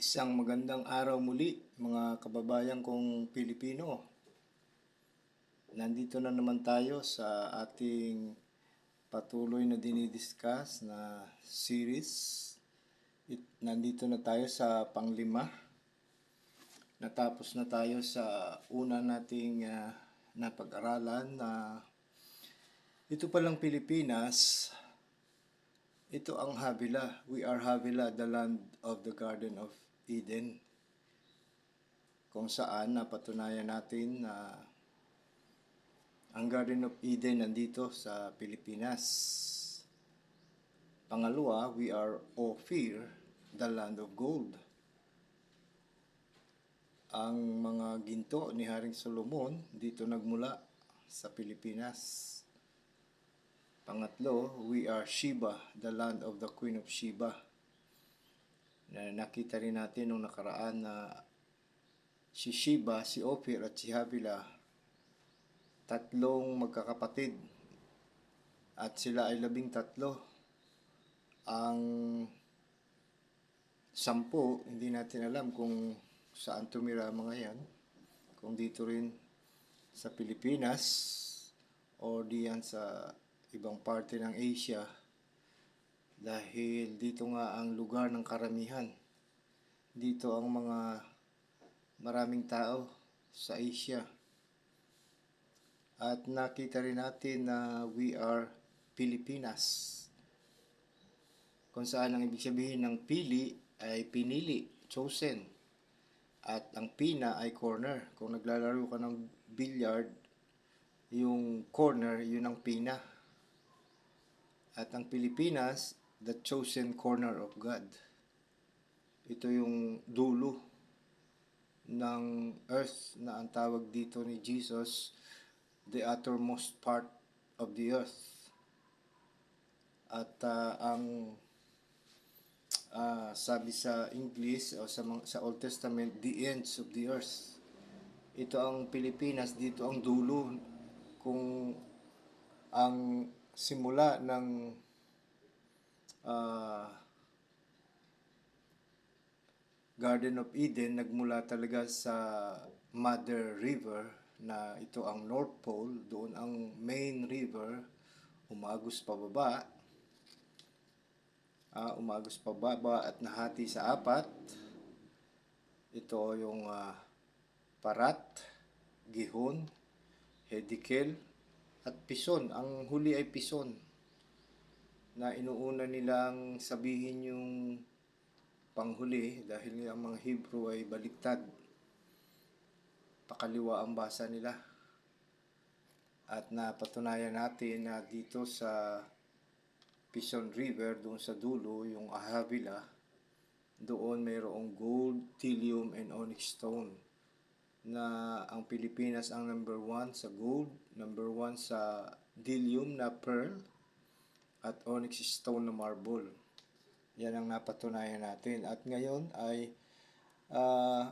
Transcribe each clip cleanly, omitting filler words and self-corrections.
Isang magandang araw muli mga kababayan kong Pilipino. Nandito na naman tayo sa ating patuloy na dinidiscuss na series. Nandito na tayo sa panglima. Natapos na tayo sa una nating napag-aralan na ito palang Pilipinas. Ito ang Havilah. We are Havilah, the land of the Garden of Eden. Kung saan napatunayan natin na ang Garden of Eden nandito sa Pilipinas. Pangalawa, we are Ophir, the land of gold. Ang mga ginto ni Haring Solomon dito nagmula sa Pilipinas. Pangatlo, we are Sheba, the land of the Queen of Sheba. Nakita rin natin nung nakaraan na si Sheba, si Ophir at si Havilah, tatlong magkakapatid at sila ay 13. Ang 10, hindi natin alam kung saan tumira mga yan, kung dito rin sa Pilipinas o diyan sa ibang parte ng Asia, dahil dito nga ang lugar ng karamihan. Dito ang mga maraming tao sa Asia. At nakita rin natin na we are Pilipinas, kung saan ang ibig sabihin ng pili ay pinili, chosen. At ang pina ay corner. Kung naglalaro ka ng billiard, yung corner, yun ang pina. At ang Pilipinas, the chosen corner of God. Ito yung dulo ng earth na ang tawag dito ni Jesus, the uttermost part of the earth. At ang sabi sa English o sa Old Testament, the ends of the earth. Ito ang Pilipinas, dito ang dulo. Kung ang simula ng Garden of Eden nagmula talaga sa Mother River, na ito ang North Pole, doon ang main river, umagos pababa at nahati sa 4. Ito yung Parat, Gihon, Hedikel, at Pison. Ang huli ay Pison, na inuuna nilang sabihin yung panghuli dahil ang mga Hebrew ay baliktad. Pakaliwa ang basa nila. At napatunayan natin na dito sa Pison River, doon sa dulo, yung Havilah, doon mayroong gold, thellium, and onyx stone. Na ang Pilipinas ang number 1 sa gold, number 1 sa thellium na pearl, at onyx stone na marble. Yan ang napatunayan natin. At ngayon ay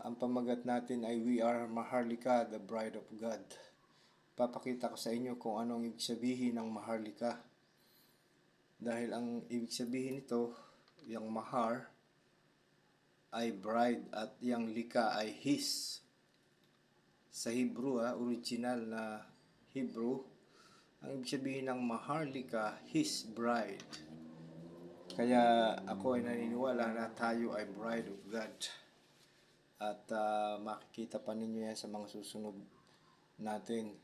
ang pamagat natin ay we are Maharlika, the bride of God. Papakita ko sa inyo kung anong ibig sabihin ng Maharlika. Dahil ang ibig sabihin nito, yung mahar ay bride at yung lika ay his. Sa Hebrew, original na Hebrew, ang ibig sabihin ng Maharlika, his bride. Kaya ako ay naniniwala na tayo ay bride of God. At makikita pa ninyo yan sa mga susunod natin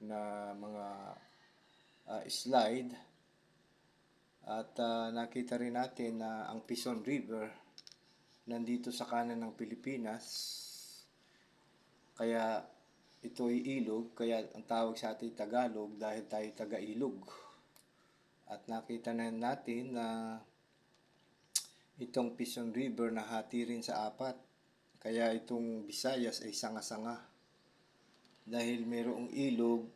na mga slide. At nakita rin natin na ang Pison River nandito sa kanan ng Pilipinas. Kaya ito ay ilog, kaya ang tawag sa atin Tagalog dahil tayo taga-ilog. At nakita na natin na itong Pison River nahati rin sa 4. Kaya itong Visayas ay sanga-sanga. Dahil mayroong ilog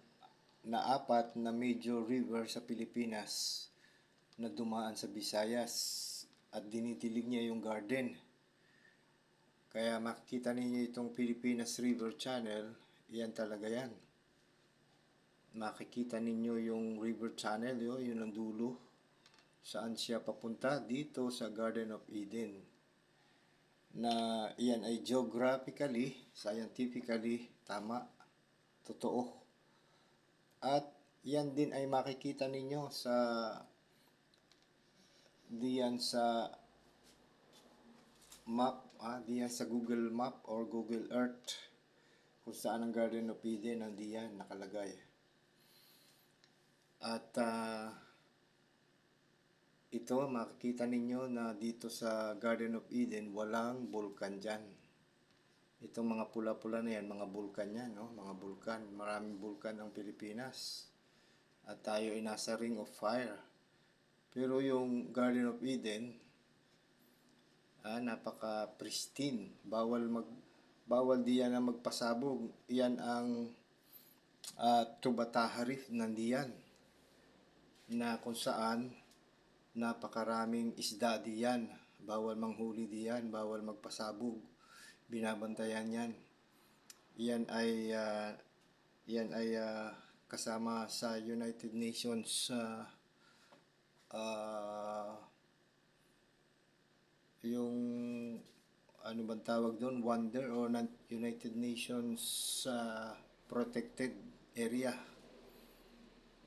na 4 na major river sa Pilipinas na dumaan sa Visayas at dinidilig niya yung garden. Kaya makikita ninyo itong Pilipinas River Channel, yan talaga yan. Makikita ninyo yung river channel, yun ang dulo. Saan siya papunta? Dito sa Garden of Eden. na iyan ay geographically, scientifically tama, totoo. At yan din ay makikita ninyo sa diyan sa map, diyan sa Google Map or Google Earth, kung saan ang Garden of Eden nandiyan nakalagay. At ito makikita ninyo na dito sa Garden of Eden walang bulkan dyan. Itong mga pula-pula na yan, mga bulkan yan, no? Mga bulkan, maraming bulkan ang Pilipinas. At tayo ay nasa Ring of Fire. Pero yung Garden of Eden, napaka-pristine. Bawal diyan na magpasabog. Iyan ang Tubataha Reef nandiyan, na kung saan napakaraming isda diyan. Bawal manghuli diyan, bawal magpasabog. Binabantayan yan. Yan ay kasama sa United Nations yung ano bang tawag doon, Wonder or United Nations Protected Area,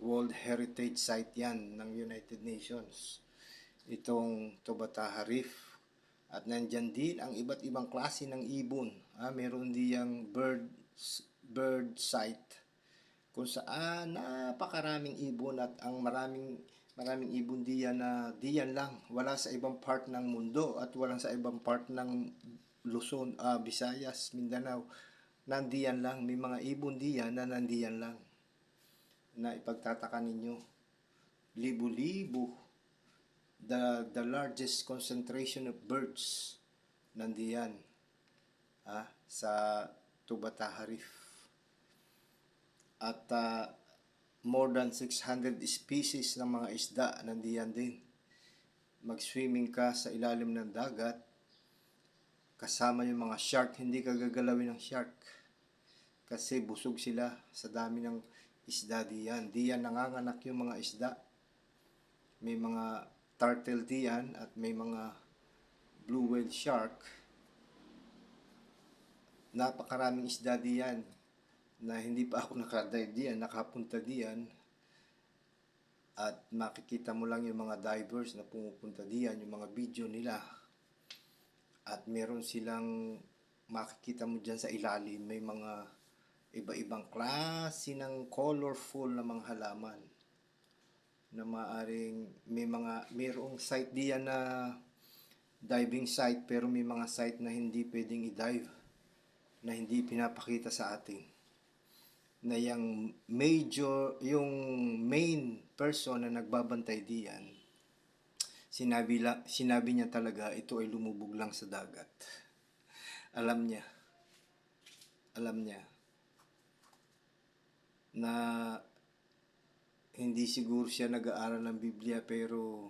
World Heritage Site yan ng United Nations, itong Tubataha Reef. At nandyan din ang iba't ibang klase ng ibon. Meron diyang bird site kung saan napakaraming ibon, at ang maraming ibon diyan na diyan lang, wala sa ibang part ng mundo at walang sa ibang part ng Luzon, Visayas, Mindanao. Nandiyan lang, may mga ibon diyan na nandiyan lang, na ipagtataka ninyo, libo-libo. The largest concentration of birds nandiyan sa Tubataha Reef. At more than 600 species ng mga isda nandiyan din. Mag-swimming ka sa ilalim ng dagat, kasama yung mga shark, hindi ka gagalawin ng shark kasi busog sila sa dami ng isda diyan. Diyan nanganganak yung mga isda. May mga turtle diyan at may mga blue whale shark. Napakaraming isda diyan na hindi pa ako nakadive diyan, nakapunta diyan. At makikita mo lang yung mga divers na pumupunta diyan, yung mga video nila. At meron silang makikita mo diyan sa ilalim, may mga iba-ibang klase ng colorful na mga halaman na maaring mayroong site diyan na diving site, pero may mga site na hindi pwedeng i-dive, na hindi pinapakita sa atin, na yung main person na nagbabantay diyan, sinabi niya talaga ito ay lumubog lang sa dagat. Alam niya na hindi siguro siya nag-aaral ng Biblia, pero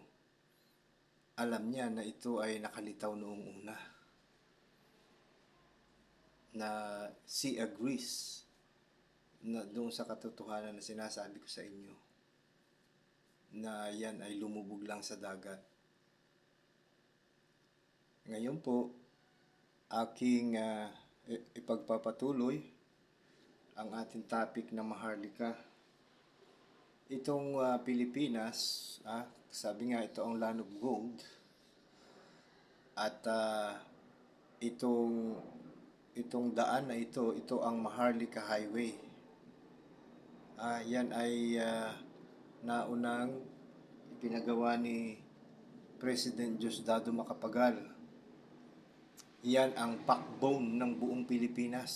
alam niya na ito ay nakalitaw noong una, na she agrees na doon sa katotohanan na sinasabi ko sa inyo, na yan ay lumubog lang sa dagat. Ngayon po, aking ipagpapatuloy ang ating topic na Maharlika. Itong Pilipinas, sabi nga ito ang land of gold, at itong daan na ito ang Maharlika Highway. Yan ay naunang ipinagawa ni President Diosdado Macapagal. Yan ang backbone ng buong Pilipinas.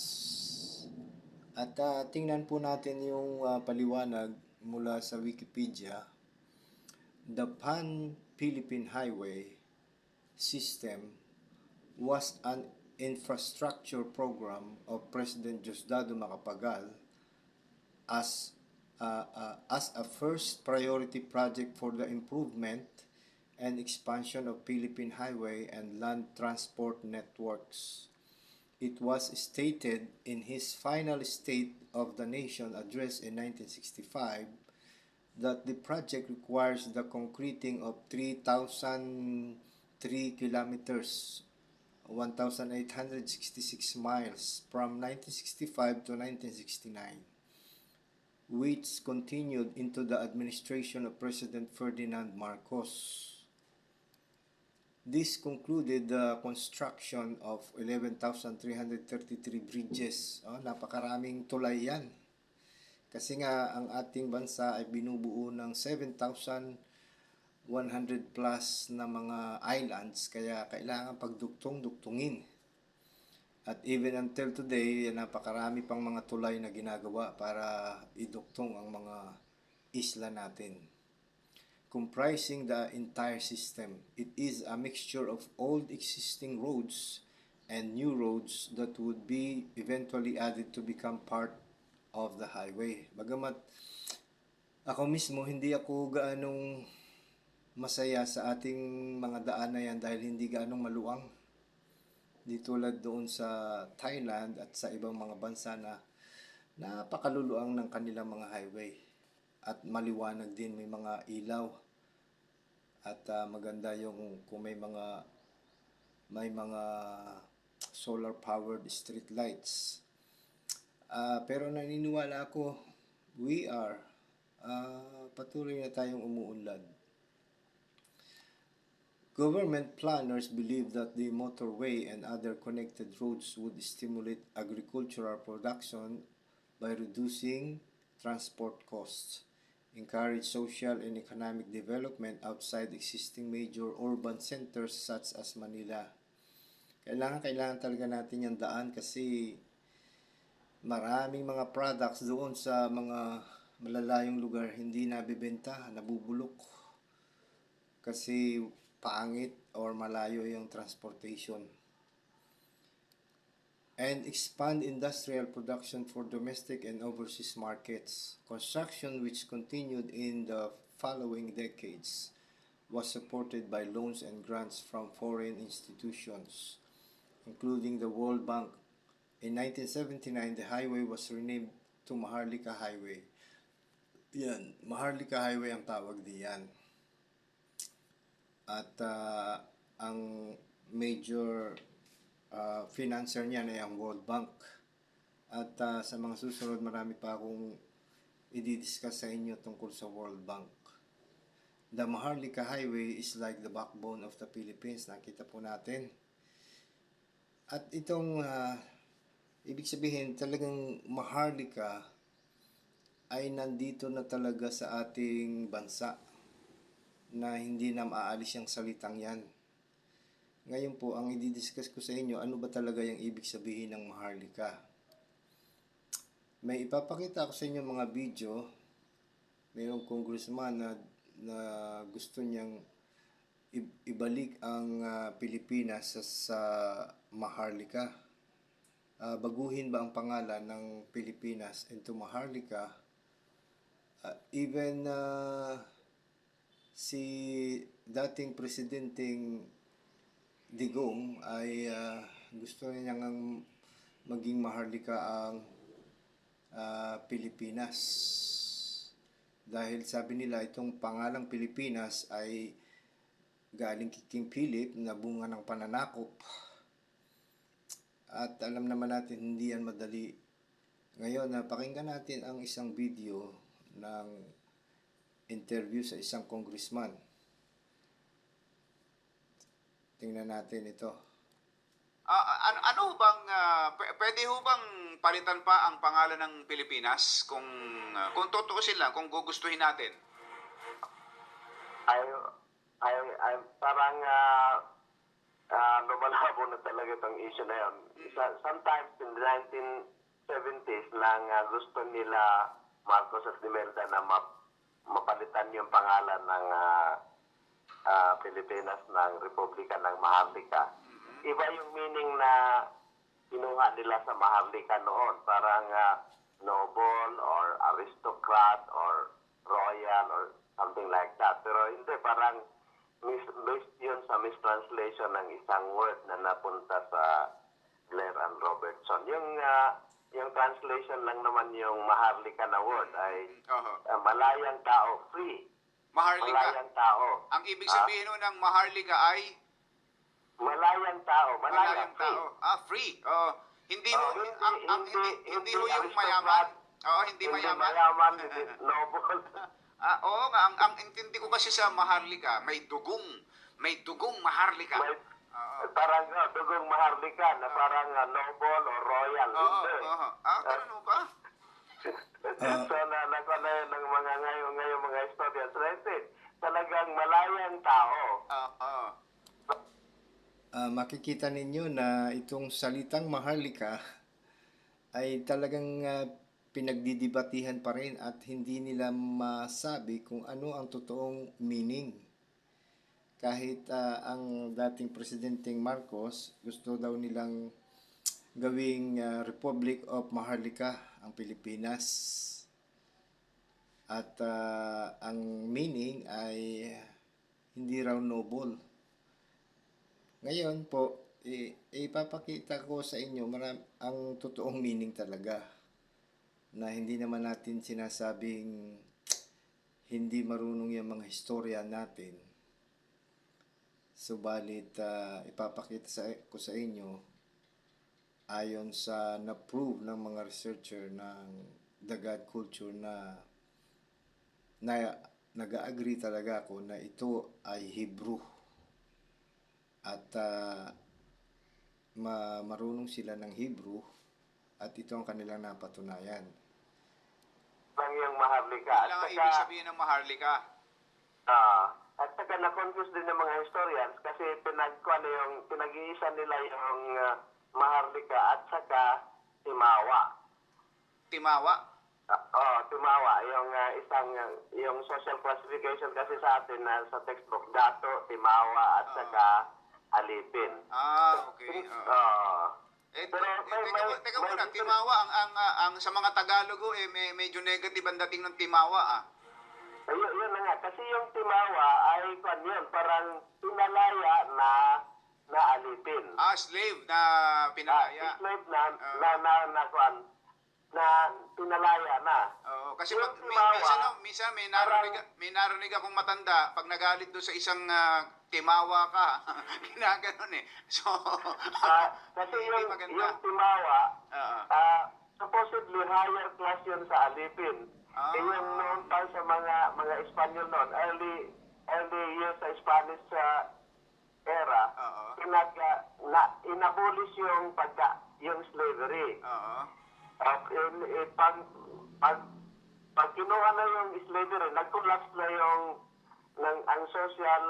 At tingnan po natin yung paliwanag mula sa Wikipedia. The Pan-Philippine Highway System was an infrastructure program of President Diosdado Macapagal as a first priority project for the improvement and expansion of Philippine highway and land transport networks. It was stated in his final State of the Nation address in 1965 that the project requires the concreting of 3,003 kilometers 1,866 miles from 1965 to 1969, which continued into the administration of President Ferdinand Marcos. This concluded the construction of 11,333 bridges. Napakaraming tulay yan. Kasi nga, ang ating bansa ay binubuo ng 7,100 plus na mga islands, kaya kailangan pagduktong-duktungin. At even until today, napakarami pang mga tulay na ginagawa para iduktong ang mga isla natin. Comprising the entire system. It is a mixture of old existing roads and new roads that would be eventually added to become part of the highway. Bagamat ako mismo hindi ako gaanong masaya sa ating mga daan na yan dahil hindi gaanong maluwang. Di tulad doon sa Thailand at sa ibang mga bansa na napakaluluang ng kanilang mga highway. At maliwanag din, may mga ilaw. At maganda yung kung may mga solar powered street lights. Pero naniniwala ako, patuloy na tayong umuunlad. Government planners believe that the motorway and other connected roads would stimulate agricultural production by reducing transport costs, encourage social and economic development outside existing major urban centers such as Manila. Kailangan talaga natin yung daan kasi maraming mga products doon sa mga malalayong lugar hindi nabibenta, nabubulok. Kasi pangit or malayo yung transportation. And expand industrial production for domestic and overseas markets. Construction, which continued in the following decades, was supported by loans and grants from foreign institutions, including the World Bank. In 1979, the highway was renamed to Maharlika Highway. Yan, Maharlika Highway ang tawag diyan. At ang major financer niyan ay ang World Bank. At sa mga susunod, marami pa akong i-discuss sa inyo tungkol sa World Bank. The Maharlika Highway is like the backbone of the Philippines. Nakita po natin. At itong ibig sabihin, talagang Maharlika ay nandito na talaga sa ating bansa na hindi na maaalis yung salitang yan. Ngayon po, ang i-discuss ko sa inyo, ano ba talaga yung ibig sabihin ng Maharlika? May ipapakita ko sa inyo mga video. Mayroong congressman na gusto niyang ibalik ang Pilipinas sa Maharlika. Baguhin ba ang pangalan ng Pilipinas into Maharlika? Even si dating presidenteng Digong ay gusto niyang maging Maharlika ang Pilipinas. Dahil sabi nila itong pangalang Pilipinas ay galing kay King Philip na bunga ng pananakop. At alam naman natin hindi yan madali. Ngayon, pakinggan natin ang isang video ng interview sa isang congressman. Tingnan natin ito. Ano bang pwede ho bang palitan pa ang pangalan ng Pilipinas kung tutuusin lang, kung gugustuhin natin? Ay parang lumalabo na talaga itong issue na yun. Sometimes in the 1970s lang gusto nila Marcos at Imelda na mapalitan yung pangalan ng Pilipinas ng Republika ng Maharlika. Iba yung meaning na kinuha nila sa Maharlika noon. Parang noble or aristocrat or royal or something like that. Pero hindi, parang based yun sa mistranslation ng isang word na napunta sa Blair and Robertson. Yung translation lang naman yung Maharlika na word ay malayang tao, free. Maharlika. Malayang tao. Ang ibig sabihin ng Maharlika ay? Malayang tao. Malayang Free. tao. Ah, free. Oh, hindi ho, Hindi, hindi ho yung aristocrat, mayaman. Oo, hindi hindi mayaman. mayaman, hindi noble. Oo nga, ang intindi ko kasi sa Maharlika, may dugong Maharlika. May, Oo. parang dugong maharlika na parang noble o royal. Oo, Hindi. oo. Ah, ganun ho ba? So, na yun ng mga ngayon mga historians. Talagang malayang tao. Oo. Makikita ninyo na itong salitang Maharlika ay talagang pinagdidibatihan pa rin at hindi nila masabi kung ano ang totoong meaning. Kahit ang dating Presidenteng Marcos, gusto daw nilang gawing Republic of Maharlika ang Pilipinas. At ang meaning ay hindi raw noble. Ngayon po, ipapakita ko sa inyo ang totoong meaning talaga, na hindi naman natin sinasabing hindi marunong yung mga historia natin. Subalit ipapakita ko sa inyo ayon sa na-prove ng mga researcher ng The God Culture na nag-agree talaga ako na ito ay Hebrew. At marunong sila ng Hebrew at ito ang kanilang napatunayan. Lang yung maharlika. Yun lang ang ibig sabihin ng Maharlika. At saka na-confuse din ng mga historians kasi pinag-iisa nila yung maharlika at saka timawa. Timawa. Timawa. Yung social classification kasi sa atin na sa textbook, dato, timawa, at saka alipin. Ah, okay. Teka muna, timawa, ang sa mga Tagalog medyo negative ang dating ng timawa. Yun na nga. Kasi yung timawa ay parang pinalaya na alipin. Slave na pinalaya. Slave na pinalaya na. Oo, kasi Yung minsan may narinig akong matanda pag nagalit doon sa isang timawa ka, ginaganon eh. So, kasi hindi maganda. yung timawa, Oo. supposedly higher class yun sa alipin. Yung noon pa sa mga Espanyol noon, early years sa Spanish era, Oo. inabolish yung slavery. Oo. Pag kinuha na yung slavery, nag-collapse na ang social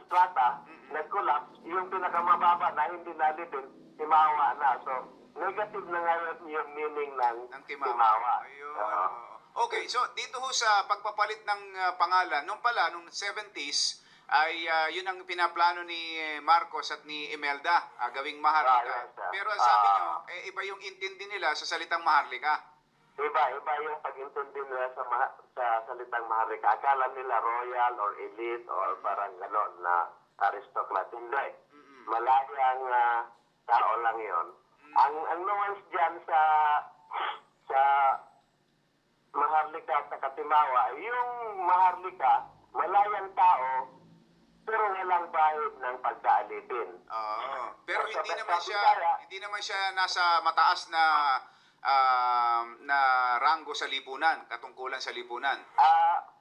strata, nag-collapse, yung pinakamababa na hindi nalipin, timawa na. So, negative na ngayon yung meaning ng timawa. Ayun. Okay, so dito ho sa pagpapalit ng pangalan, nung 70s, ay yun ang pinaplano ni Marcos at ni Imelda, gawing Maharlika. Pero sabi nyo, iba yung intindi nila sa salitang Maharlika. Iba yung pag-intindi nila sa salitang maharlika. Akala nila royal or elite or parang gano'n na aristocrat. Hindi. Malayang tao lang yon. Ang nuance dyan sa maharlika at katimawa, yung maharlika, malayang tao, pero walang bahid ng pagkaalipin. Pero hindi naman siya nasa mataas na ranggo sa lipunan, katungkulan sa lipunan.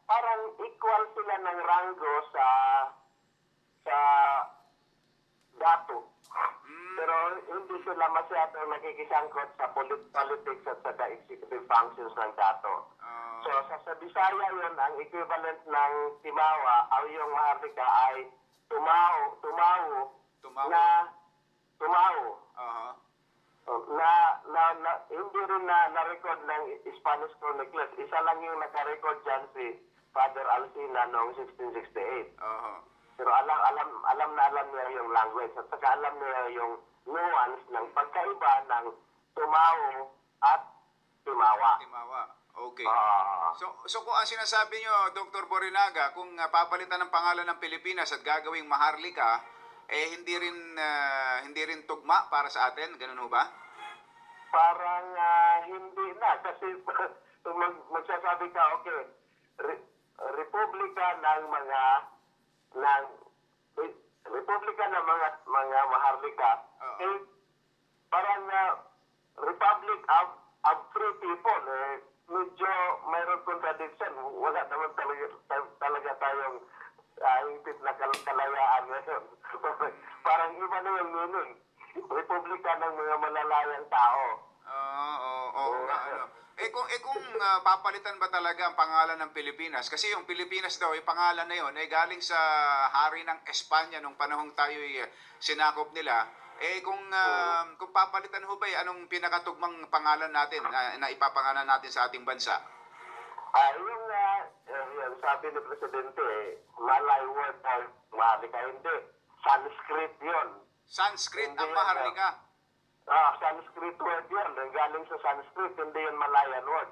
Parang equal sila ng ranggo sa dato. Pero hindi sila masyado nakikisangkot sa politics at sa executive functions ng dato. So sa Bisaya yun, ang equivalent ng timawa o yung maharlika ay tumaw na hindi rin na-record ng Spanish chronicles. Isa lang yung naka-record dyan si Father Alcina noong 1668. Pero alam niya yung language at saka alam niya yung nuance ng pagkaiba ng tumaw at timawa. Okay. So kung ang sinasabi nyo, Dr. Borinaga, kung papalitan ng pangalan ng Pilipinas at gagawing Maharlika, hindi rin tugma para sa atin, ganun ho ba? Parang hindi na kasi magsasabi ka, okay, republika ng maharlika, Oo. eh, parang republic of free people, medyo mayroon contradiction. Wala naman talaga tayong higit na kalayaan ngayon. Parang iba na yung meaning. Republika ng mga malalayang tao. Oo nga, ano. Kung papalitan ba talaga ang pangalan ng Pilipinas? Kasi yung Pilipinas daw, yung pangalan na yun, galing sa hari ng Espanya nung panahong tayo sinakop nila. Kung papalitan ho ba, anong pinakatugmang pangalan natin na ipapangalan natin sa ating bansa? Yung sabi ni Presidente, Malay word or maharlika, hindi. Sanskrit yun. Sanskrit Hindi ang yan, maharlika. Sanskrit word yun. Galing sa Sanskrit, hindi yun Malayan word.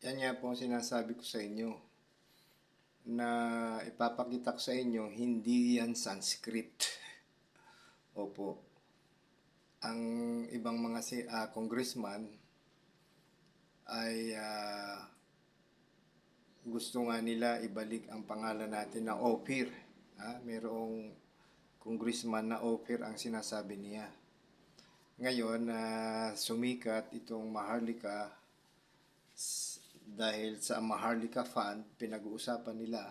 Yan nga po ang sinasabi ko sa inyo na ipapakita ko sa inyo, hindi yan Sanskrit. Opo. Ang ibang mga congressman ay gusto nga nila ibalik ang pangalan natin na Ophir. Mayroong congressman na Ophir ang sinasabi niya. Ngayon, sumikat itong Maharlika dahil sa Maharlika Fund, pinag-uusapan nila.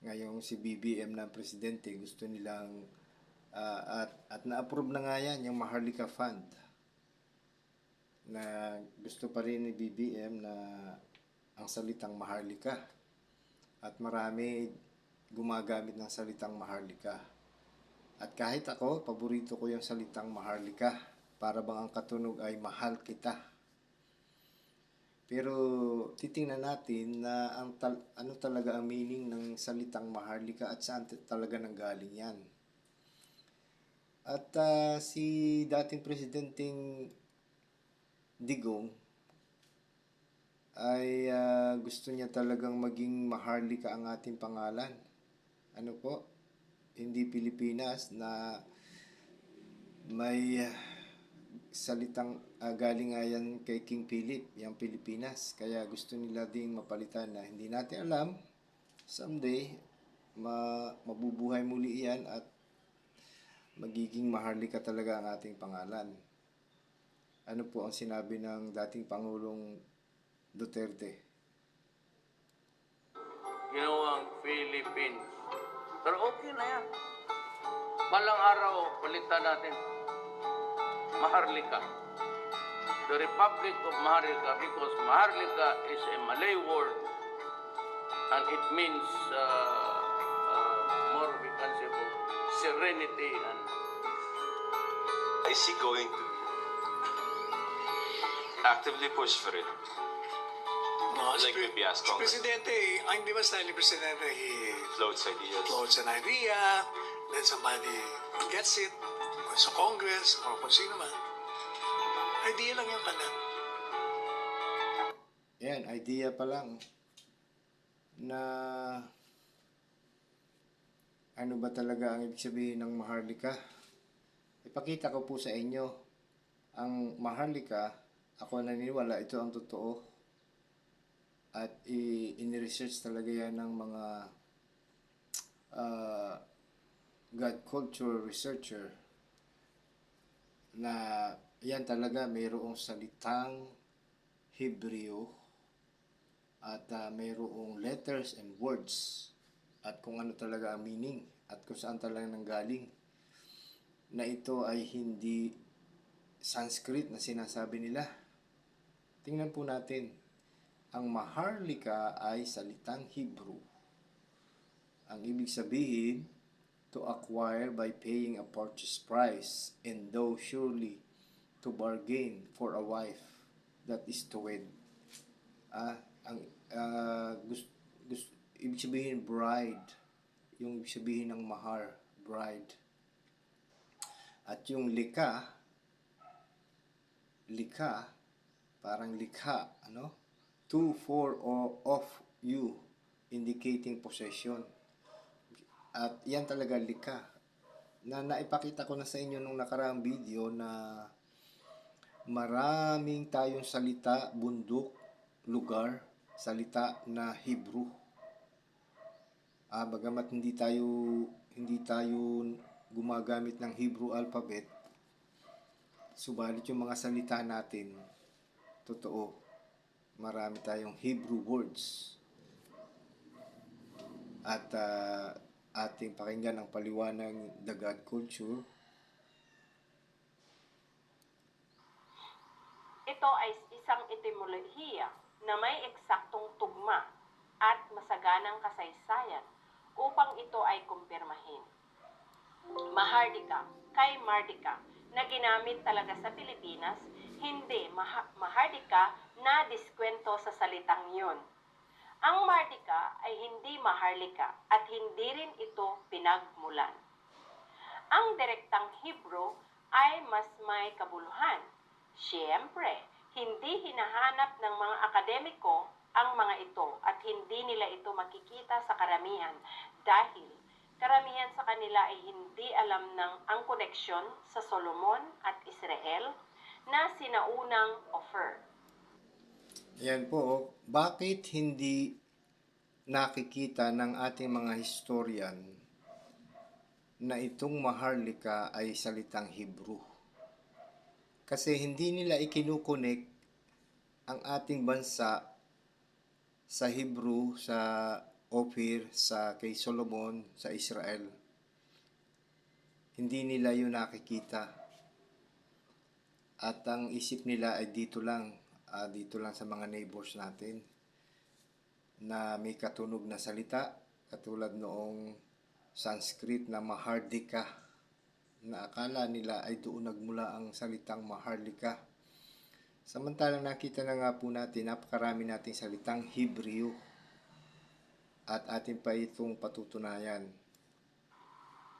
Ngayong si BBM na presidente, gusto nilang at na-approve na nga yan yung Maharlika Fund, na gusto pa rin ni BBM na ang salitang Maharlika, at marami gumagamit ng salitang Maharlika. At kahit ako, paborito ko yung salitang Maharlika, para bang ang katunog ay mahal kita. Pero titingnan natin na ano talaga ang meaning ng salitang Maharlika at saan talaga nanggaling yan. At si dating presidenteng Digong ay gusto niya talagang maging Maharlika ang ating pangalan. Ano po? Hindi Pilipinas, na may salitang galing nga yan kay King Philip, yung Pilipinas. Kaya gusto nila ding mapalitan na hindi natin alam. Someday, mabubuhay muli yan at magiging Maharlika talaga ang ating pangalan. Ano po ang sinabi ng dating Pangulong Duterte? Ginawang Philippines. Pero okay na yan. Balang araw, palitan natin. Maharlika. The Republic of Maharlika, because Maharlika is a Malay word and it means more, we can say, serenity and Is he going to actively push for it? No, Like maybe ask Congress. Presidente, ang di ba style ni Presidente, he Floats ideas. floats an idea, then somebody gets it, sa Congress, o kung sino man. Idea lang yung kanya. Yan, idea pa lang na ano ba talaga ang ibig sabihin ng Maharlika. Ipakita ko po sa inyo ang Maharlika. Ako naniniwala ito ang totoo at in-research talaga yan ng mga God culture researcher, na yan talaga mayroong salitang Hebreo at mayroong letters and words at kung ano talaga ang meaning at kung saan talaga nanggaling, na ito ay hindi Sanskrit na sinasabi nila. Tingnan po natin. Ang Maharlika ay salitang Hebrew. Ang ibig sabihin, to acquire by paying a purchase price, and though surely to bargain for a wife, that is to wed. Ibig sabihin bride, yung ibig sabihin ng mahar, bride. At yung likha, parang likha, ano? To, for, or of you, indicating possession. At yan talaga likha. Na naipakita ko na sa inyo nung nakaraang video na maraming tayong salita, bundok, lugar, salita na Hebrew. Bagamat hindi tayo gumagamit ng Hebrew alphabet, subalit yung mga salita natin, totoo, marami tayong Hebrew words. At ating pakinggan ang paliwanag ng The God Culture. Ito ay isang etimolohiya na may eksaktong tugma at masaganang kasaysayan upang ito ay kumpirmahin. Mahardika, kay Mardika, na ginamit talaga sa Pilipinas, hindi Mahardika na diskwento sa salitang yun. Ang Mardika ay hindi Maharlika at hindi rin ito pinagmulan. Ang direktang Hebrew ay mas may kabuluhan. Siyempre, hindi hinahanap ng mga akademiko ang mga ito at hindi nila ito makikita sa karamihan dahil karamihan sa kanila ay hindi alam ng ang koneksyon sa Solomon at Israel na sinaunang Ophir. Yan po, bakit hindi nakikita ng ating mga historian na itong Maharlika ay salitang Hebrew? Kasi hindi nila ikinukonek ang ating bansa sa Hebrew, sa Ophir, sa kay Solomon, sa Israel. Hindi nila yun nakikita. At ang isip nila ay dito lang sa mga neighbors natin na may katunog na salita, katulad noong Sanskrit na Mahardika, na akala nila ay doon nagmula ang salitang Maharlika. Samantalang nakita na nga po natin, napakarami nating salitang Hebrew at atin pa itong patutunayan.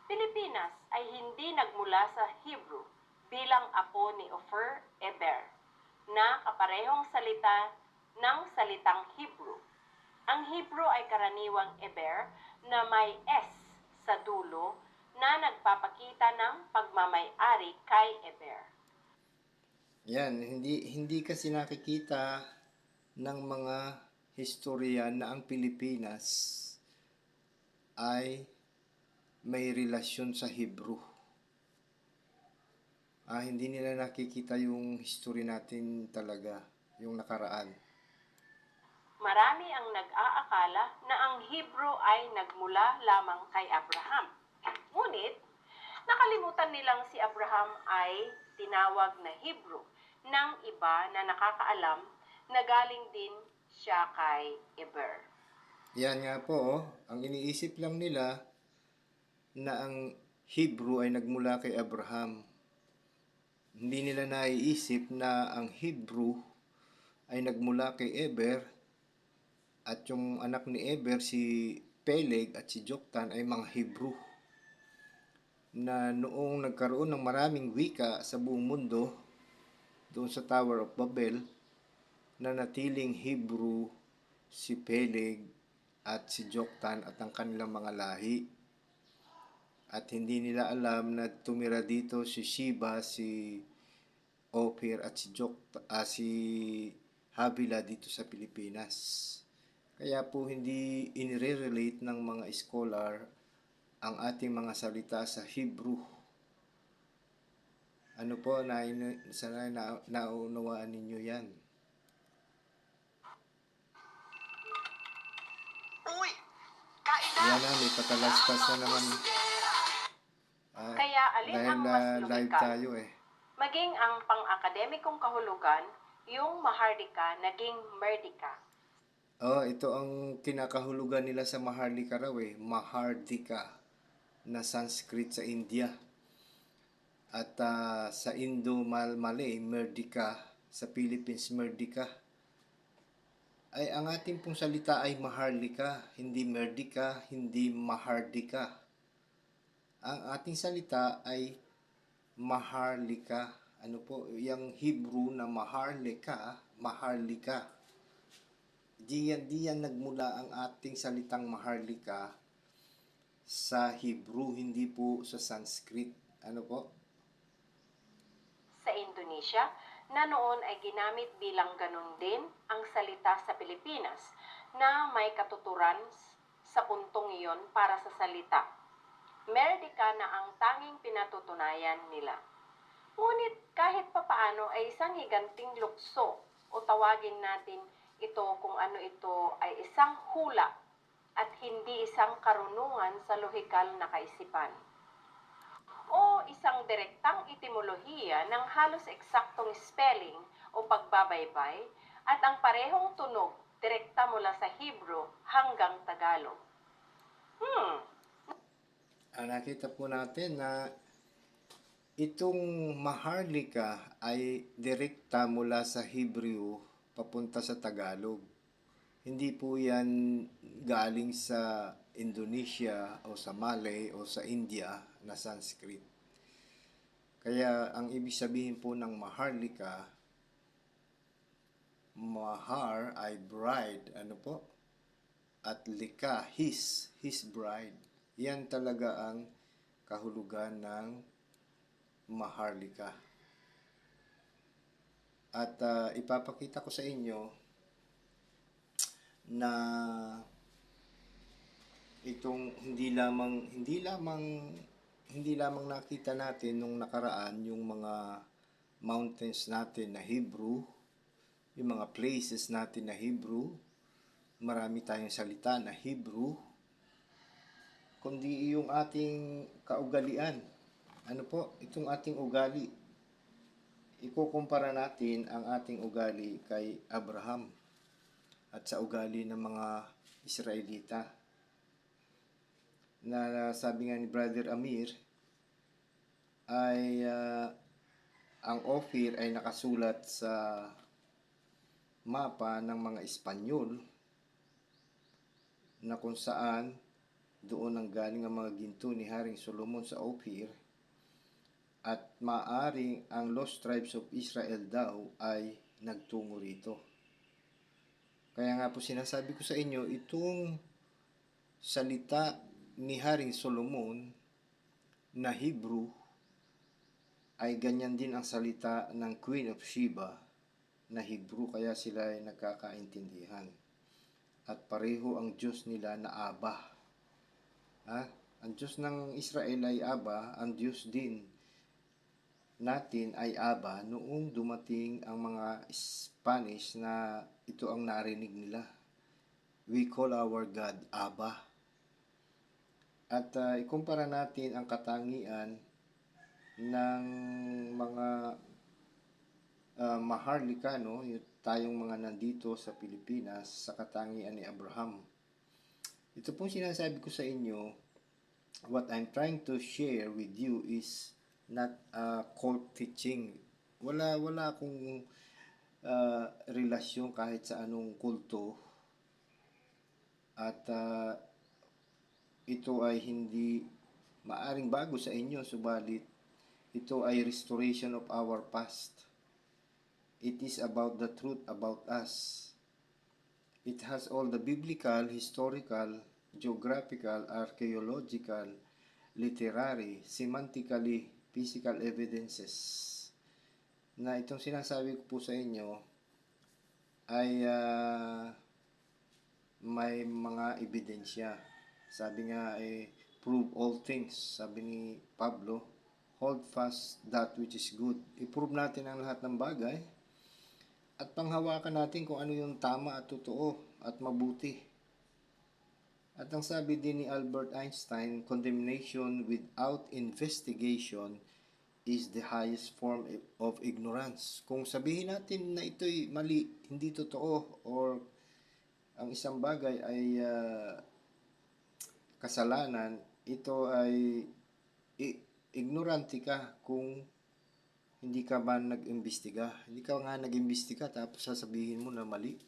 Pilipinas ay hindi nagmula sa Hebrew bilang apo ni Ophir Eber, na kaparehong salita ng salitang Hebrew. Ang Hebrew ay karaniwang Eber na may S sa dulo na nagpapakita ng pagmamay-ari kay Eber. Yan, hindi kasi nakikita ng mga historian na ang Pilipinas ay may relasyon sa Hebrew. Hindi nila nakikita yung history natin talaga, yung nakaraan. Marami ang nag-aakala na ang Hebrew ay nagmula lamang kay Abraham. Ngunit, nakalimutan nilang si Abraham ay tinawag na Hebrew ng iba na nakakaalam na galing din siya kay Eber. Yan nga po, ang iniisip lang nila na ang Hebrew ay nagmula kay Abraham. Hindi nila naiisip na ang Hebrew ay nagmula kay Eber at yung anak ni Eber, si Peleg at si Joktan, ay mga Hebrew na noong nagkaroon ng maraming wika sa buong mundo doon sa Tower of Babel, na natiling Hebrew si Peleg at si Joktan at ang kanilang mga lahi. At hindi nila alam na tumira dito si Sheba, si Ophir at si Havila dito sa Pilipinas. Kaya po hindi inire-relate ng mga scholar ang ating mga salita sa Hebrew. Ano po, sana naunawaan ninyo yan. Uy! Kain na! Yan na, may patalastas na naman. Kaya alin Dahil ang mas live lumikal? tayo eh. Maging ang pang-akademikong kahulugan, yung Mahardika naging Merdika. Ito ang kinakahulugan nila sa Maharlika raw eh. Mahardika na Sanskrit sa India. At sa Indo-Malay, Merdika. Sa Philippines, Merdika. Ay ang ating pong salita ay Maharlika, hindi Merdika, hindi Mahardika. Ang ating salita ay Maharlika. Ano po, yung Hebrew na Maharlika. Diyan nagmula ang ating salitang Maharlika sa Hebrew, hindi po sa Sanskrit. Ano po? Sa Indonesia, na noon ay ginamit bilang ganun din ang salita sa Pilipinas na may katuturan sa puntong iyon para sa salita. Merdeka na ang tanging pinatutunayan nila. Ngunit kahit papaano ay isang higanting lukso o tawagin natin ito kung ano ito ay isang hula at hindi isang karunungan sa lohikal na kaisipan. O isang direktang etimolohiya ng halos eksaktong spelling o pagbabaybay at ang parehong tunog direkta mula sa Hebrew hanggang Tagalog. Nakita po natin na itong Maharlika ay direkta mula sa Hebrew papunta sa Tagalog. Hindi po yan galing sa Indonesia o sa Malay o sa India na Sanskrit. Kaya ang ibig sabihin po ng Maharlika, Mahar ay bride, at Lika, his bride. Yan talaga ang kahulugan ng Maharlika. At ipapakita ko sa inyo na itong hindi lamang nakita natin nung nakaraan yung mga mountains natin na Hebrew, yung mga places natin na Hebrew, marami tayong salita na Hebrew, kundi yung ating kaugalian. Itong ating ugali. Ikukumpara natin ang ating ugali kay Abraham at sa ugali ng mga Israelita. Na sabi nga ni Brother Amir, ay ang Ophir ay nakasulat sa mapa ng mga Espanyol na kung saan doon ang galing ang mga ginto ni Haring Solomon sa Ophir, at maaring ang Lost Tribes of Israel daw ay nagtungo rito. Kaya nga po sinasabi ko sa inyo, itong salita ni Haring Solomon na Hebrew ay ganyan din ang salita ng Queen of Sheba na Hebrew, kaya sila ay nagkakaintindihan. At pareho ang Diyos nila na Aba. Ang Diyos ng Israel ay Aba, ang Diyos din natin ay Aba noong dumating ang mga Spanish na ito ang narinig nila. We call our God Aba. At ikumpara natin ang katangian ng mga Maharlika, tayong mga nandito sa Pilipinas sa katangian ni Abraham. Ito pong sinasabi ko sa inyo, what I'm trying to share with you is not cult teaching. Wala akong relasyon kahit sa anong kulto. At ito ay hindi maaring bago sa inyo, subalit ito ay restoration of our past. It is about the truth about us. It has all the biblical, historical, geographical, archaeological, literary, semantically, physical evidences na itong sinasabi ko po sa inyo ay may mga ebidensya. Sabi nga prove all things. Sabi ni Pablo, hold fast that which is good. I-prove natin ang lahat ng bagay at panghawakan natin kung ano yung tama at totoo at mabuti. At ang sabi din ni Albert Einstein, condemnation without investigation is the highest form of ignorance. Kung sabihin natin na ito'y mali, hindi totoo, or ang isang bagay ay kasalanan, ito ay ignorante ka kung hindi ka ba nag-imbestiga. Hindi ka nga nag-imbestiga tapos sasabihin mo na mali.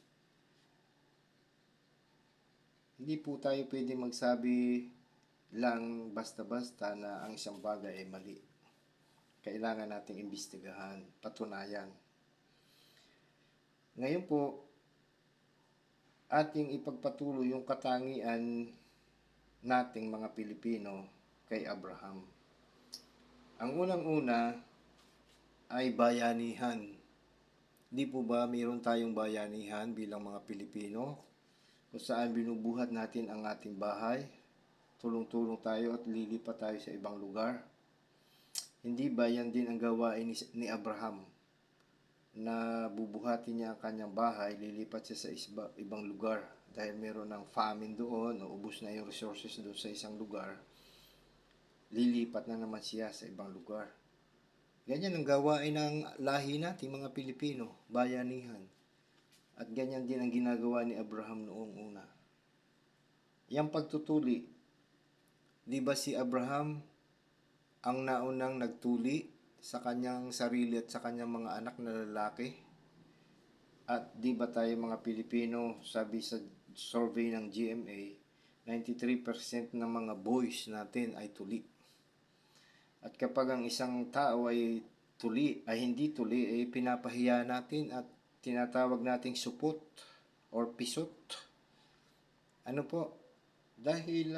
Hindi po tayo pwede magsabi lang basta-basta na ang isang bagay ay mali. Kailangan nating imbestigahan, patunayan. Ngayon po, ating ipagpatuloy yung katangian nating mga Pilipino kay Abraham. Ang unang-una ay bayanihan. Di po ba mayroon tayong bayanihan bilang mga Pilipino kung saan binubuhat natin ang ating bahay, tulong-tulong tayo at lilipat tayo sa ibang lugar. Hindi ba yan din ang gawain ni Abraham? Na bubuhatin niya ang kanyang bahay, lilipat siya sa ibang lugar dahil meron ng famine doon, o ubos na yung resources doon sa isang lugar, lilipat na naman siya sa ibang lugar. Ganyan ang gawain ng lahi natin mga Pilipino, bayanihan. At ganyan din ang ginagawa ni Abraham noong una. Yang pagtutuli, di ba si Abraham ang naunang nagtuli sa kanyang sarili at sa kanyang mga anak na lalaki? At di ba tayo mga Pilipino, sabi sa survey ng GMA, 93% ng mga boys natin ay tuli. At kapag ang isang tao ay hindi tuli, ay pinapahiya natin at tinatawag nating supot or pisot. Ano po? Dahil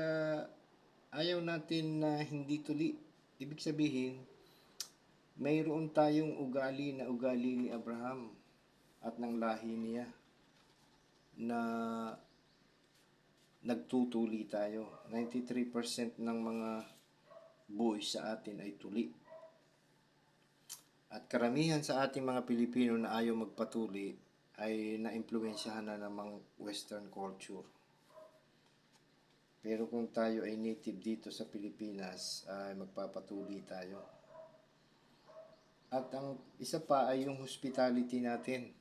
ayaw natin na hindi tuli. Ibig sabihin, mayroon tayong ugali ni Abraham at ng lahi niya na nagtutuli tayo. 93% ng mga boys sa atin ay tuli. At karamihan sa ating mga Pilipino na ayaw magpatuli ay naimpluwensyahan na ng mga Western culture. Pero kung tayo ay native dito sa Pilipinas, ay magpapatuli tayo. At ang isa pa ay yung hospitality natin.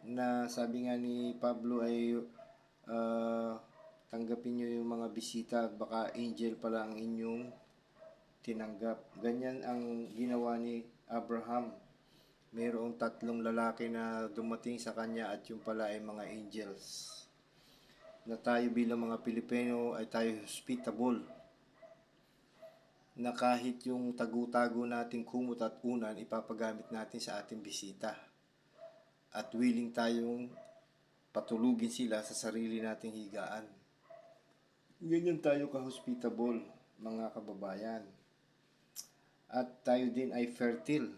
Na sabi nga ni Pablo ay tanggapin nyo yung mga bisita at baka angel pala ang inyong tinanggap. Ganyan ang ginawa ni Abraham. Mayroong 3 lalaki na dumating sa kanya at yung pala ay mga angels. Na tayo bilang mga Pilipino ay tayo hospitable. Na kahit yung tagu-tago nating kumot at unan, ipapagamit natin sa ating bisita. At willing tayong patulugin sila sa sarili nating higaan. Ganyan tayo ka-hospitable, mga kababayan. At tayo din ay fertile.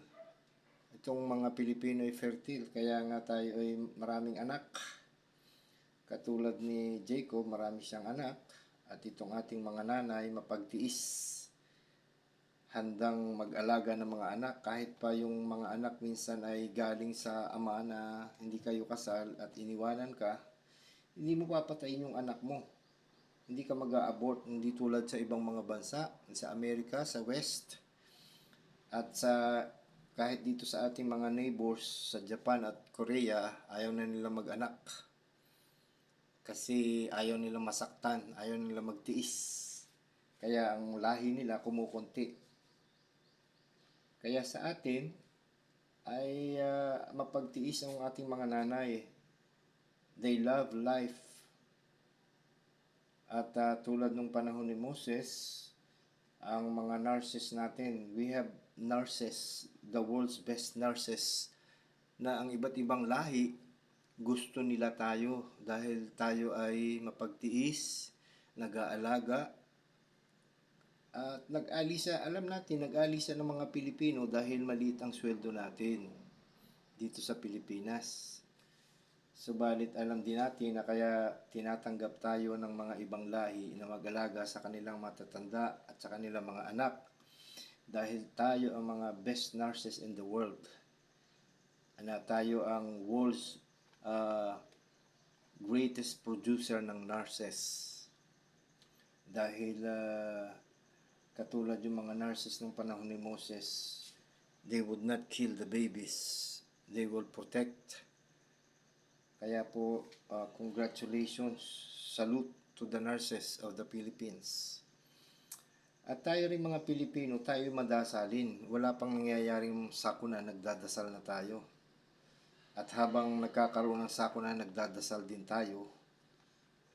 Itong mga Pilipino ay fertile, kaya nga tayo ay maraming anak. Katulad ni Jacob, marami siyang anak. At itong ating mga nanay, mapagtiis. Handang mag-alaga ng mga anak, kahit pa yung mga anak minsan ay galing sa ama na hindi kayo kasal at iniwanan ka, hindi mo papatayin yung anak mo. Hindi ka mag-a-abort, hindi tulad sa ibang mga bansa, sa Amerika, sa West, at kahit dito sa ating mga neighbors sa Japan at Korea, ayaw na nila mag-anak. Kasi ayaw nila masaktan, ayaw nila magtiis. Kaya ang lahi nila kumukunti. Kaya sa atin ay mapagtiis ang ating mga nanay. They love life. At tulad nung panahon ni Moses, ang mga nurses natin, we have nurses, the world's best nurses, na ang iba't ibang lahi, gusto nila tayo dahil tayo ay mapagtiis, nag-aalaga, at nag-alisa, alam natin, nag-alisa ng mga Pilipino dahil maliit ang sweldo natin dito sa Pilipinas. Subalit alam din natin na kaya tinatanggap tayo ng mga ibang lahi na mag-alaga sa kanilang matatanda at sa kanilang mga anak dahil tayo ang mga best nurses in the world. Tayo ang world's greatest producer ng nurses. Dahil katulad yung mga nurses ng panahon ni Moses, they would not kill the babies. They will protect. Kaya po, congratulations, salute to the nurses of the Philippines. At tayo rin mga Pilipino, tayo madasalin. Wala pang nangyayaring sakuna, nagdadasal na tayo. At habang nagkakaroon ng sakuna, nagdadasal din tayo.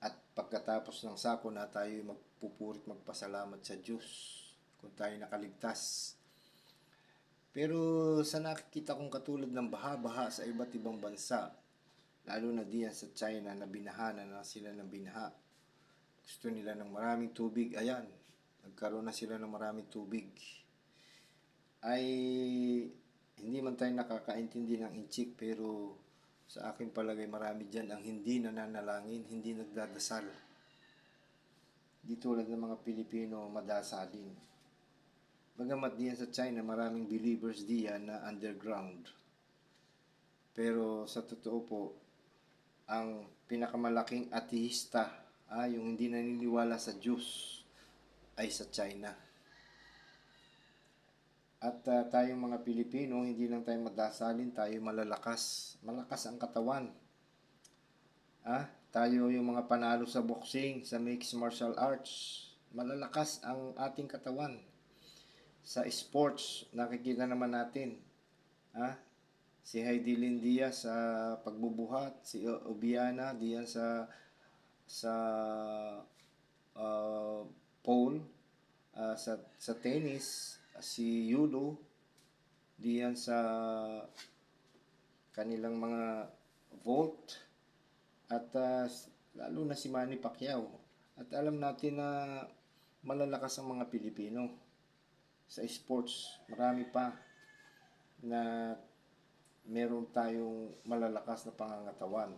At pagkatapos ng sakuna, tayo magpupurit, magpasalamat sa Diyos kung tayo nakaligtas. Pero sa nakikita kong katulad ng baha-baha sa iba't ibang bansa, lalo na diyan sa China na binahanan na sila ng binaha. Gusto nila ng maraming tubig. Ayan, nagkaroon na sila ng maraming tubig. Ay, hindi man tayo nakakaintindi ng inchik, pero sa akin palagay marami dyan ang hindi nananalangin, hindi nagdadasal. di tulad ng mga Pilipino madasalin. Bagamat diyan sa China, maraming believers diyan na underground. Pero sa totoo po, ang pinakamalaking ateista, yung hindi naniniwala sa Diyos, ay sa China. At tayong mga Pilipino, hindi lang tayo madasalin, tayo malalakas. Malakas ang katawan. Tayo yung mga panalo sa boxing, sa mixed martial arts. Malalakas ang ating katawan. Sa sports, nakikita naman natin. Si Heidi Lin Diaz sa pagbubuhat, si Obiana diyan sa pole, sa tennis, si Yulo diyan sa kanilang mga vault, at lalo na si Manny Pacquiao. At alam natin na malalakas ang mga Pilipino sa sports. Marami pa na meron tayong malalakas na pangangatawan.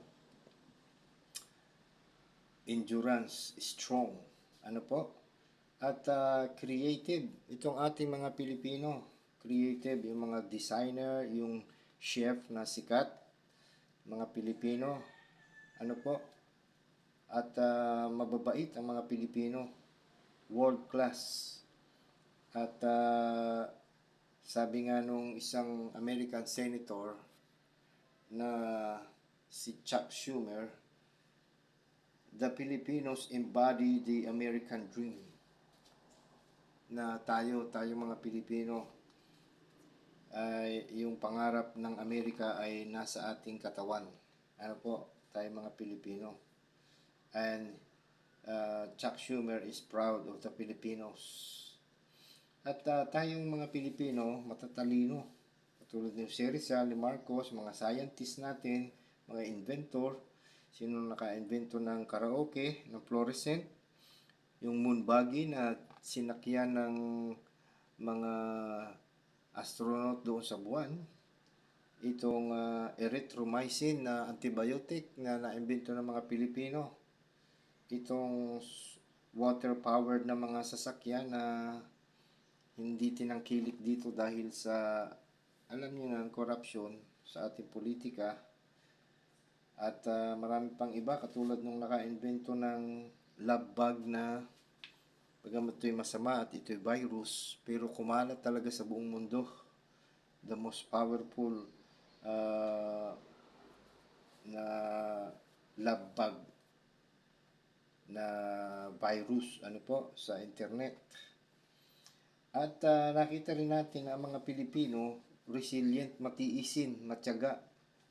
Endurance, strong. At creative. Itong ating mga Pilipino, creative, yung mga designer, yung chef na sikat, mga Pilipino. At mababait ang mga Pilipino. World class. At sabi nga nung isang American senator na si Chuck Schumer, the Filipinos embody the American dream. Na tayo mga Pilipino, ay yung pangarap ng Amerika ay nasa ating katawan. Tayo mga Pilipino. And Chuck Schumer is proud of the Filipinos. At tayong mga Pilipino, matatalino. Katulad ni Jose Rizal, ni Marcos, mga scientists natin, mga inventor. Sino naka-invento ng karaoke, ng fluorescent, yung moon buggy na sinakyan ng mga astronaut doon sa buwan. Itong erythromycin na antibiotic na na-invento ng mga Pilipino. Itong water-powered na mga sasakyan na hindi tinangkilik dito dahil sa, alam niyo na, korupsyon sa ating politika. At marami pang iba, katulad nung naka-invento ng love bug na bagamat ito'y masama at ito'y virus, pero kumalat talaga sa buong mundo. The most powerful na love bug na virus sa internet. At nakita rin natin na ang mga Pilipino resilient, matiisin, matyaga,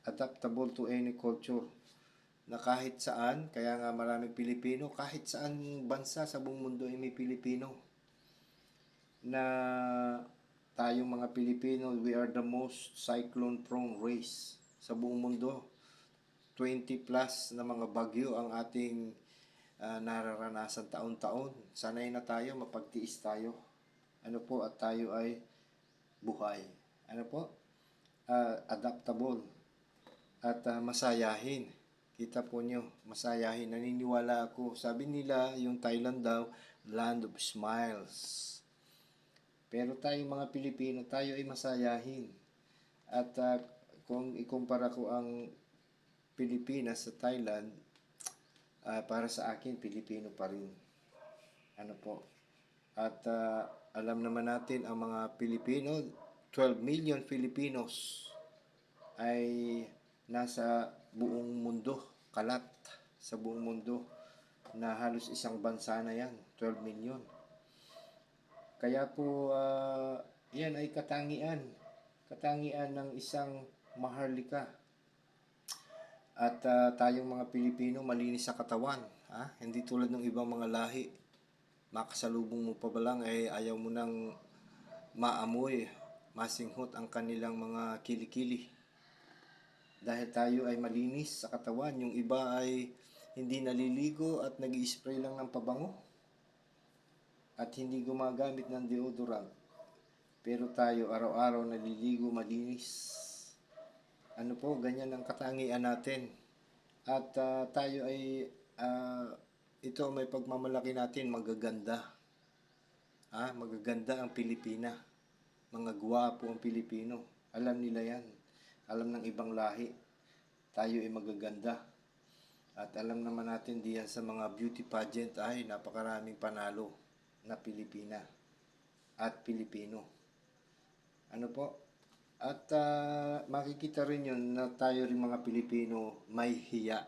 adaptable to any culture, na kahit saan, kaya nga maraming Pilipino, kahit saan bansa sa buong mundo ay may Pilipino. Na tayong mga Pilipino, we are the most cyclone prone race sa buong mundo. 20 plus na mga bagyo ang ating nararanasan taon-taon. Sanay na tayo, mapagtiis tayo. At tayo ay buhay. Adaptable. At masayahin. Kita po nyo, masayahin. Naniniwala ako. Sabi nila, yung Thailand daw, land of smiles. Pero tayong mga Pilipino, tayo ay masayahin. At kung ikumpara ko ang Pilipinas sa Thailand, para sa akin, Pilipino pa rin. At alam naman natin, ang mga Pilipino, 12 million Filipinos ay nasa buong mundo, kalat sa buong mundo, na halos isang bansa na yan, 12 million. Kaya po, yan ay katangian ng isang maharlika. At tayong mga Pilipino, malinis sa katawan. Hindi tulad ng ibang mga lahi. Makasalubong mo pa ba lang, ayaw mo nang maamoy, masinghot ang kanilang mga kilikili. Dahil tayo ay malinis sa katawan. Yung iba ay hindi naliligo at nag-i-spray lang ng pabango. At hindi gumagamit ng deodorant. Pero tayo araw-araw naliligo, malinis. Ganyan ang katangian natin. At tayo ay ito may pagmamalaki natin, magaganda. Magaganda ang Pilipina. Mga gwapo ang Pilipino. Alam nila yan. Alam ng ibang lahi. Tayo ay magaganda. At alam naman natin diyan sa mga beauty pageant ay napakaraming panalo na Pilipina at Pilipino. Ano po? At makikita rin yun na tayo rin mga Pilipino may hiya.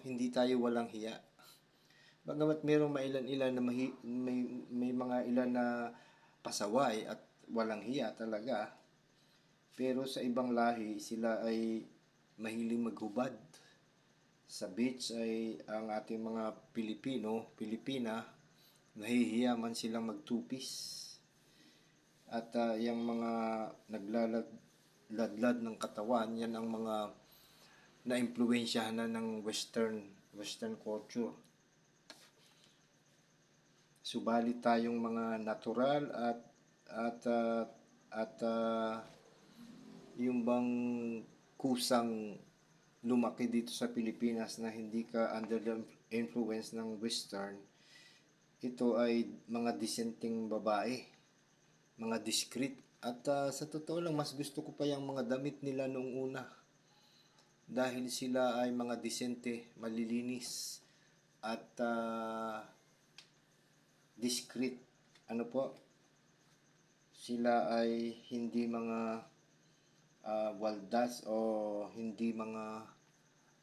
Hindi tayo walang hiya. Bagamat mayroong mailan-ilan na may mga ilan na pasaway at walang hiya talaga. Pero sa ibang lahi, sila ay mahiling maghubad. Sa beach ay ang ating mga Pilipina, nahihiya man silang magtupis. At yung mga naglaladlad ng katawan, yan ang mga na-impluwensyahan na ng western culture. Subalit tayong mga natural at yung bang kusang lumaki dito sa Pilipinas na hindi ka under the influence ng western, ito ay mga disenteng babae, mga discreet. At sa totoo lang, mas gusto ko pa yung mga damit nila noong una. Dahil sila ay mga disente, malilinis, at discreet. Sila ay hindi mga waldas o hindi mga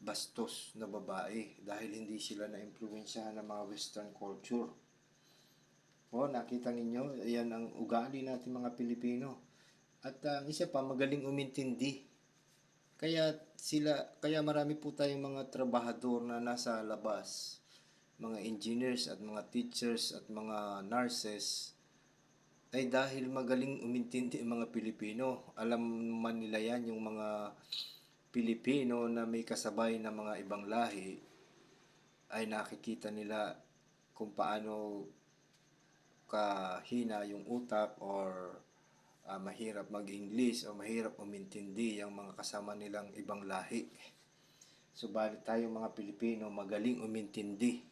bastos na babae dahil hindi sila na-impluwensyahan ng mga western culture. Nakita ninyo, yan ang ugali natin mga Pilipino. At ang isa pa, magaling umintindi. Kaya marami po tayong mga trabahador na nasa labas, mga engineers at mga teachers at mga nurses, ay dahil magaling umintindi ang mga Pilipino. Alam man nila yan, yung mga Pilipino na may kasabay na mga ibang lahi, ay nakikita nila kung paano kahina yung utak or mahirap mag-English o mahirap umintindi yung mga kasama nilang ibang lahi. Subalit tayong mga Pilipino magaling umintindi.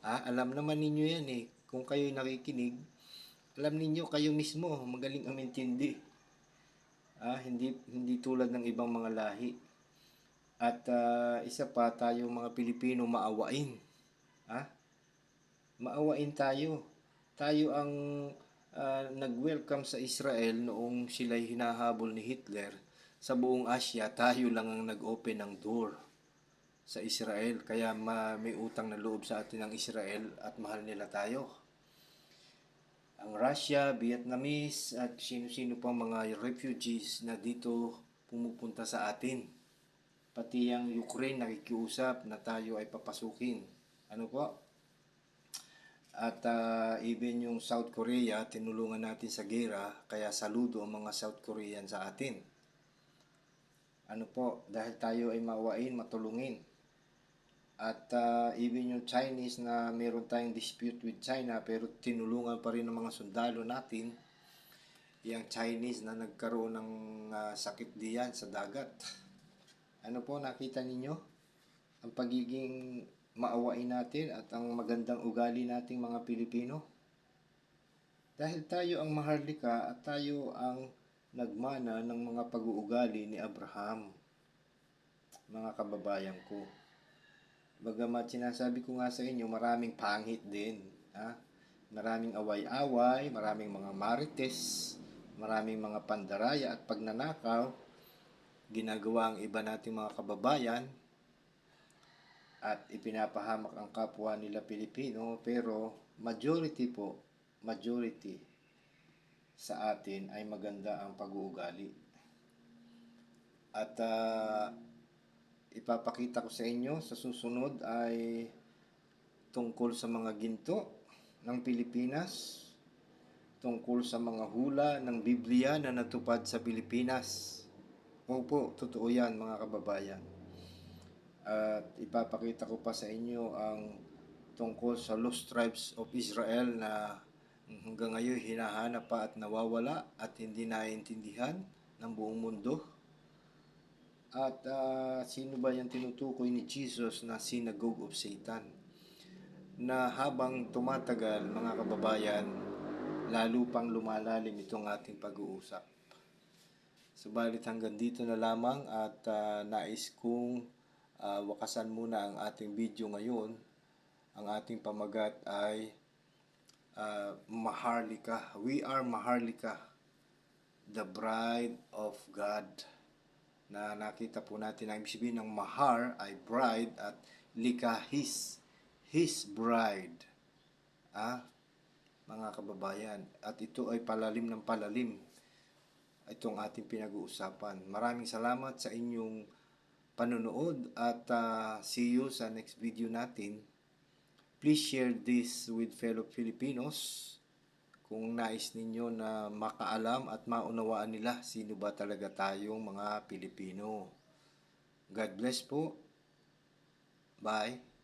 Alam naman ninyo yan eh. Kung kayo'y nakikinig, alam ninyo kayo mismo magaling umintindi. Hindi tulad ng ibang mga lahi. At isa pa, tayong mga Pilipino maawain. Maawain tayo. Tayo ang nag-welcome sa Israel noong sila'y hinahabol ni Hitler. Sa buong Asia, tayo lang ang nag-open ng door sa Israel. Kaya may utang na loob sa atin ang Israel at mahal nila tayo. Ang Russia, Vietnamese at sino-sino pang mga refugees na dito pumupunta sa atin. Pati ang Ukraine nakikiusap na tayo ay papasukin. At even yung South Korea, tinulungan natin sa gera, kaya saludo ang mga South Korean sa atin. Dahil tayo ay maawain, matulungin. At even yung Chinese na meron tayong dispute with China, pero tinulungan pa rin ng mga sundalo natin, yung Chinese na nagkaroon ng sakit diyan sa dagat. Nakita ninyo? Ang pagiging maawain natin at ang magandang ugali nating mga Pilipino. Dahil tayo ang maharlika at tayo ang nagmana ng mga pag-uugali ni Abraham. Mga kababayan ko. Bagamat sinasabi ko nga sa inyo, maraming pangit din. Maraming away-away, maraming mga marites, maraming mga pandaraya at pagnanakaw, ginagawa ang iba nating mga kababayan, at ipinapahamak ang kapwa nila Pilipino, pero majority sa atin ay maganda ang pag-uugali. At ipapakita ko sa inyo sa susunod ay tungkol sa mga ginto ng Pilipinas, tungkol sa mga hula ng Biblia na natupad sa Pilipinas. Opo, totoo yan mga kababayan. At ipapakita ko pa sa inyo ang tungkol sa Lost Tribes of Israel na hanggang ngayon hinahanap pa at nawawala at hindi naiintindihan ng buong mundo. At sino ba yung tinutukoy ni Jesus na synagogue of Satan? na habang tumatagal, mga kababayan, lalo pang lumalalim itong ating pag-uusap. Subalit hanggang dito na lamang at nais kong wakasan muna ang ating video ngayon. Ang ating pamagat ay Maharlika. We are Maharlika, the bride of God. Na nakita po natin ang ibig sabihin ng Mahar ay bride at Lika his bride. Mga kababayan, at ito ay palalim ng palalim itong ating pinag-uusapan. Maraming salamat sa inyong panonood at see you sa next video natin. Please share this with fellow Filipinos kung nais ninyo na makaalam at maunawaan nila sino ba talaga tayong mga Pilipino. God bless po. Bye.